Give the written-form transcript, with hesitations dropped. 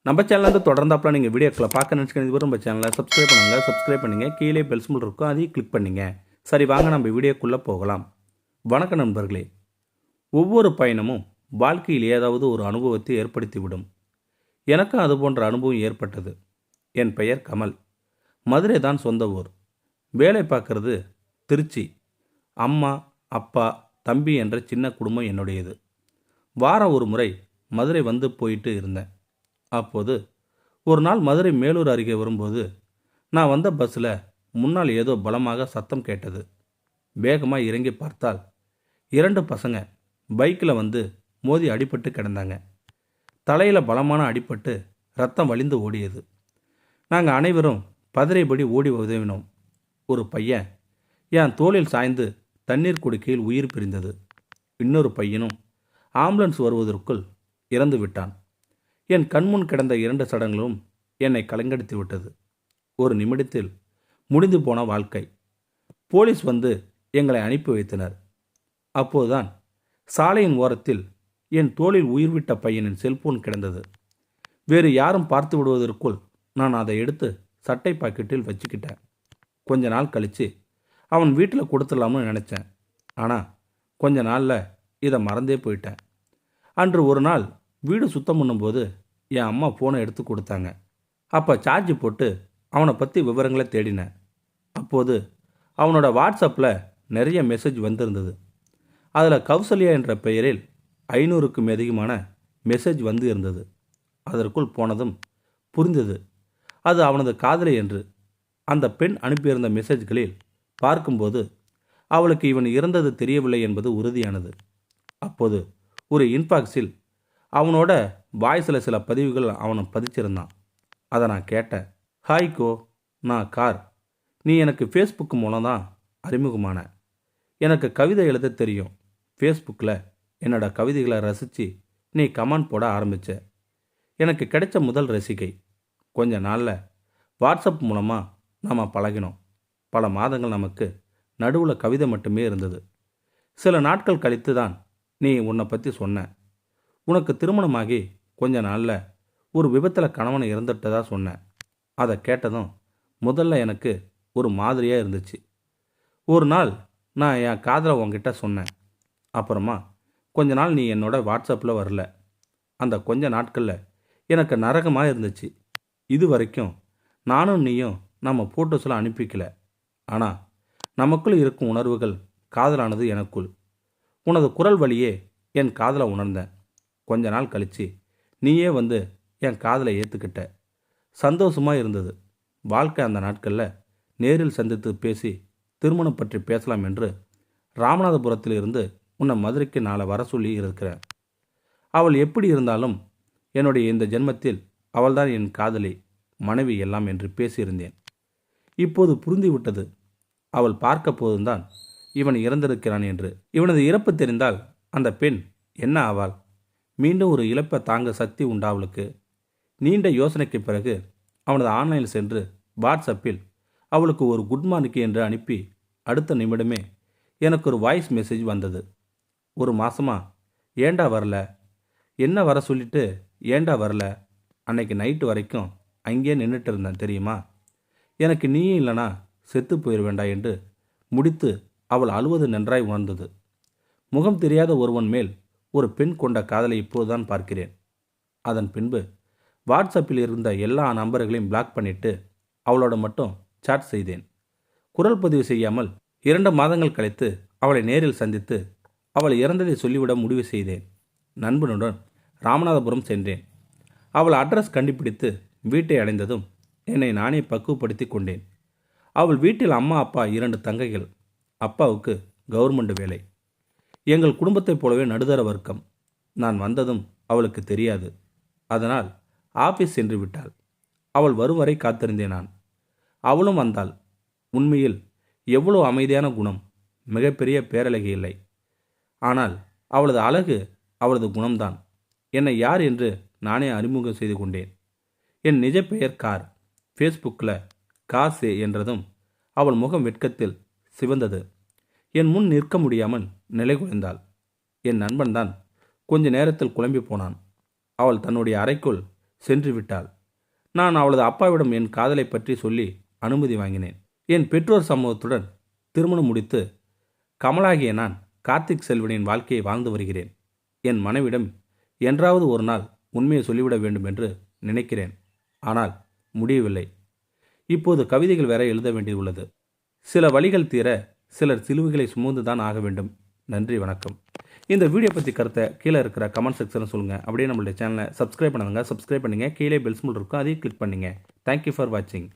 நம்ம சேனலேருந்து தொடர்ந்தாப்பில் நீங்கள் வீடியோக்களை பார்க்க நினச்சிக்கிறது நம்ம சேனலை சப்ஸ்கிரைப் பண்ணுங்கள் கீழே பெல் சிம்பிள் இருக்கும் அதையும் கிளிக் பண்ணிங்க. சரி, வாங்க நம்ம வீடியோக்குள்ளே போகலாம். வணக்கம் நண்பர்களே. ஒவ்வொரு பயணமும் வாழ்க்கையில் ஏதாவது ஒரு அனுபவத்தை ஏற்படுத்திவிடும். எனக்கும் அது போன்ற அனுபவம் ஏற்பட்டது. என் பெயர் கமல். மதுரை தான் சொந்த ஊர். வேலை பார்க்கறது திருச்சி. அம்மா, அப்பா, தம்பி என்ற சின்ன குடும்பம் என்னுடையது. வாரம் ஒரு முறை மதுரை வந்து போயிட்டு இருந்தேன். அப்போது ஒரு நாள் மதுரை மேலூர் அருகே வரும்போது நான் வந்த பஸ்ஸில் முன்னால் ஏதோ பலமாக சத்தம் கேட்டது. வேகமாக இறங்கி பார்த்தால் 2 பசங்க பைக்கில் வந்து மோதி அடிபட்டு கிடந்தாங்க. தலையில் பலமான அடிபட்டு ரத்தம் வழிந்து ஓடியது. நாங்கள் அனைவரும் பதறிபடி ஓடி உதவினோம். ஒரு பையன் என் தோளில் சாய்ந்து தண்ணீர் குடிக்கையில் உயிர் பிரிந்தது. இன்னொரு பையனும் ஆம்புலன்ஸ் வருவதற்குள் இறந்து விட்டான். என் கண்முன் கிடந்த 2 சடங்குகளும் என்னை கலங்கடித்து விட்டது. ஒரு நிமிடத்தில் முடிந்து போன வாழ்க்கை. போலீஸ் வந்து எங்களை அனுப்பி வைத்தனர். அப்போதுதான் சாலையின் ஓரத்தில் என் தோளில் உயிர்விட்ட பையனின் செல்போன் கிடந்தது. வேறு யாரும் பார்த்து விடுவதற்குள் நான் அதை எடுத்து சட்டை பாக்கெட்டில் வச்சுக்கிட்டேன். கொஞ்ச நாள் கழித்து அவன் வீட்டில் கொடுத்துடலாம்னு நினச்சேன். ஆனால் கொஞ்ச நாளில் இதை மறந்தே போயிட்டேன். அன்று ஒரு நாள் வீடு சுத்தம் பண்ணும்போது என் அம்மா ஃபோனை எடுத்து கொடுத்தாங்க. அப்போ சார்ஜ் போட்டு அவனை பற்றி விவரங்களை தேடினேன். அப்போது அவனோட வாட்ஸ்அப்பில் நிறைய மெசேஜ் வந்திருந்தது. அதில் கௌசல்யா என்ற பெயரில் 500க்கும் அதிகமான மெசேஜ் வந்து இருந்தது. அதற்குள் போனதும் புரிந்தது அது அவனது காதலி என்று. அந்த பெண் அனுப்பியிருந்த மெசேஜ்களில் பார்க்கும்போது அவளுக்கு இவன் இறந்தது தெரியவில்லை என்பது உறுதியானது. அப்போது ஒரு இன்பாக்ஸில் அவனோட வாய்ஸில் சில பதிவுகள் அவனை பதிச்சிருந்தான். அதை நான் கேட்டேன். ஹாய்கோ, நான் கார். நீ எனக்கு ஃபேஸ்புக் மூலம் தான் அறிமுகமான. எனக்கு கவிதை எழுத தெரியும். ஃபேஸ்புக்கில் என்னோட கவிதைகளை ரசித்து நீ கமெண்ட் போட ஆரம்பித்த. எனக்கு கிடைச்ச முதல் ரசிகை. கொஞ்ச நாளில் வாட்ஸ்அப் மூலமாக நாம் பழகினோம். பல மாதங்கள் நமக்கு நடுவில் கவிதை மட்டுமே இருந்தது. சில நாட்கள் கழித்து தான் நீ உன்னை பற்றி சொன்ன. உனக்கு திருமணமாகி கொஞ்ச நாளில் ஒரு விபத்தில் கணவனை இறந்துட்டதா சொன்னேன். அதை கேட்டதும் முதல்ல எனக்கு ஒரு மாதிரியாக இருந்துச்சு. ஒரு நாள் நான் என் காதலை உன்கிட்ட சொன்னேன். அப்புறமா கொஞ்ச நாள் நீ என்னோட வாட்ஸ்அப்பில் வரல. அந்த கொஞ்ச நாட்களில் எனக்கு நரகமாக இருந்துச்சு. இது வரைக்கும் நானும் நீயும் நம்ம ஃபோட்டோஸ்லாம் அனுப்பிக்கல. ஆனால் நமக்குள் இருக்கும் உணர்வுகள் காதலானது எனக்குள். உனது குரல் வழியே என் காதலை உணர்ந்தேன். கொஞ்ச நாள் கழித்து நீயே வந்து என் காதலை ஏற்றுக்கிட்ட. சந்தோஷமாக இருந்தது. வாழ்க்கை அந்த நாட்களில் நேரில் சந்தித்து பேசி திருமணம் பற்றி பேசலாம் என்று ராமநாதபுரத்தில் இருந்து உன்னை மதுரைக்கு நாளை வர சொல்லி இருக்கிறேன். அவள் எப்படி இருந்தாலும் என்னுடைய இந்த ஜென்மத்தில் அவள்தான் என் காதலி, மனைவி எல்லாம் என்று பேசியிருந்தேன். இப்போது புரிந்துவிட்டது. அவள் பார்க்க போதும்தான் இவன் இறந்திருக்கிறான் என்று. இவனது இறப்பு தெரிந்தால் அந்த பெண் என்ன ஆவாள்? மீண்டும் ஒரு இழப்பை தாங்க சக்தி உண்டா அவளுக்கு? நீண்ட யோசனைக்கு பிறகு அவனது ஆன்லைனில் சென்று வாட்ஸ்அப்பில் அவளுக்கு ஒரு குட் மார்னிங் என்று அனுப்பி அடுத்த நிமிடமே எனக்கு ஒரு வாய்ஸ் மெசேஜ் வந்தது. ஒரு மாசமா ஏண்டா வரல, என்ன வர சொல்லிட்டு ஏண்டா வரல, அன்னைக்கு நைட்டு வரைக்கும் அங்கேயே நின்றுட்டு இருந்தேன் தெரியுமா, எனக்கு நீயும் இல்லைனா செத்து போயிடுவேண்டா என்று முடித்து அவள் அழுவது நன்றாய் உணர்ந்தது. முகம் தெரியாத ஒருவன் மேல் ஒரு பெண் கொண்ட காதலை இப்போதுதான் பார்க்கிறேன். அதன் பின்பு வாட்ஸ்அப்பில் இருந்த எல்லா நம்பர்களையும் பிளாக் பண்ணிட்டு அவளோட மட்டும் சாட் செய்தேன். குரல் பதிவு செய்யாமல் 2 மாதங்கள் கழித்து அவளை நேரில் சந்தித்து அவள் இறந்ததை சொல்லிவிட முடிவு செய்தேன். நண்பனுடன் ராமநாதபுரம் சென்றேன். அவள் அட்ரஸ் கண்டுபிடித்து வீட்டை அடைந்ததும் என்னை நானே பக்குவப்படுத்தி கொண்டேன். அவள் வீட்டில் அம்மா, அப்பா, 2 தங்கைகள். அப்பாவுக்கு கவர்மெண்ட் வேலை. எங்கள் குடும்பத்தைப் போலவே நடுத்தர வர்க்கம். நான் வந்ததும் அவளுக்கு தெரியாது. அதனால் ஆபீஸ் சென்று விட்டாள். அவள் வரும் வரை காத்திருந்தேன் நான். அவளும் வந்தாள். உண்மையில் எவ்வளோ அமைதியான குணம். மிகப்பெரிய பேரழகி இல்லை. ஆனால் அவளது அழகு அவளது குணம்தான். என்னை யார் என்று நானே அறிமுகம் செய்து கொண்டேன். என் நிஜ பெயர் கார். ஃபேஸ்புக்கில் காசே என்றதும் அவள் முகம் வெட்கத்தில் சிவந்தது. என் முன் நிற்க முடியாமல் நிலை குலைந்தாள். என் நண்பன்தான் கொஞ்ச நேரத்தில் குழம்பி போனான். அவள் தன்னுடைய அறைக்குள் சென்று விட்டாள். நான் அவளது அப்பாவிடம் என் காதலை பற்றி சொல்லி அனுமதி வாங்கினேன். என் பெற்றோர் சமூகத்துடன் திருமணம் முடித்து கமலாகிய நான் கார்த்திக் செல்வனின் வாழ்க்கையை வாழ்ந்து வருகிறேன். என் மனைவிடம் என்றாவது ஒரு நாள் உண்மையை சொல்லிவிட வேண்டும் என்று நினைக்கிறேன். ஆனால் முடியவில்லை. இப்போது கவிதைகள் வேற எழுத வேண்டியுள்ளது. சில வழிகள் தீர சிலர் சிலுவைகளை சுமந்துதான் ஆக வேண்டும். நன்றி, வணக்கம். இந்த வீடியோ பற்றி கருத்தை கீழே இருக்கிற கமெண்ட் செக்ஷனில் சொல்லுங்கள். அப்படியே நம்மளுடைய சேனலை சப்ஸ்கிரைப் பண்ணுங்க. சப்ஸ்கிரைப் பண்ணுங்கள். கீழே பெல் சிம்பல் இருக்கும், அதையும் கிளிக் பண்ணுங்கள். தேங்க்யூ ஃபார் வாட்சிங்.